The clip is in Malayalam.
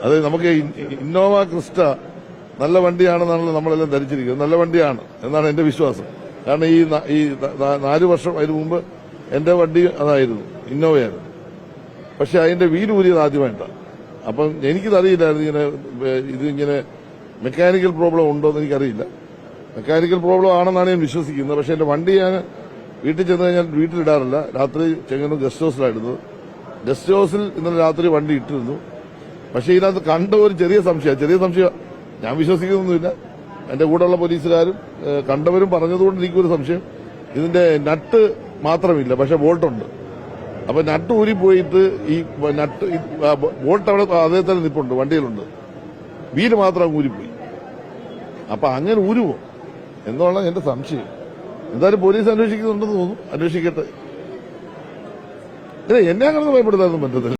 അത് നമുക്ക് ഇന്നോവ ക്രിസ്റ്റ നല്ല വണ്ടിയാണെന്നാണല്ലോ നമ്മളെല്ലാം ധരിച്ചിരിക്കുന്നത്. നല്ല വണ്ടിയാണ് എന്നാണ് എന്റെ വിശ്വാസം. കാരണം ഈ 4 വർഷം അതിനു മുമ്പ് എന്റെ വണ്ടി അതായിരുന്നു, ഇന്നോവയായിരുന്നു. പക്ഷെ അതിന്റെ വീല് ഊരിയത് ആദ്യമായിട്ടാണ്. അപ്പം എനിക്കിതറിയില്ലായിരുന്നു ഇതിങ്ങനെ മെക്കാനിക്കൽ പ്രോബ്ലം ഉണ്ടോ എന്ന് എനിക്കറിയില്ല. മെക്കാനിക്കൽ പ്രോബ്ലം ആണെന്നാണ് ഞാൻ വിശ്വസിക്കുന്നത്. പക്ഷെ എന്റെ വണ്ടി ഞാൻ വീട്ടിൽ ചെന്ന് കഴിഞ്ഞാൽ വീട്ടിലിടാറില്ല. രാത്രി ചെങ്ങന്നൂർ ഗസ്റ്റ് ഹൗസിലായിരുന്നത്. ഗസ്റ്റ് ഹൗസിൽ ഇന്നലെ രാത്രി വണ്ടി ഇട്ടിരുന്നു. പക്ഷെ ഇതിനകത്ത് കണ്ട ഒരു ചെറിയ സംശയം ഞാൻ വിശ്വസിക്കുന്നൊന്നുമില്ല. എന്റെ കൂടെയുള്ള പോലീസുകാരും കണ്ടവരും പറഞ്ഞതുകൊണ്ട് എനിക്കൊരു സംശയം, ഇതിന്റെ നട്ട് മാത്രമില്ല, പക്ഷെ ബോൾട്ടുണ്ട്. അപ്പൊ നട്ട് ഊരിപ്പോയിട്ട് ഈ നട്ട് ബോൾട്ട് അവിടെ അതേ തന്നെ നിപ്പുണ്ട്, വണ്ടിയിലുണ്ട്. വീല് മാത്രം ഊരിപ്പോയി. അപ്പൊ അങ്ങനെ ഊരുമോ എന്നുള്ള എന്റെ സംശയം. എന്തായാലും പോലീസ് അന്വേഷിക്കുന്നുണ്ടെന്ന് തോന്നുന്നു. അന്വേഷിക്കട്ടെ. എന്നെ അങ്ങനെ ഭയപ്പെടുത്താനൊന്നും പറ്റത്തില്ല.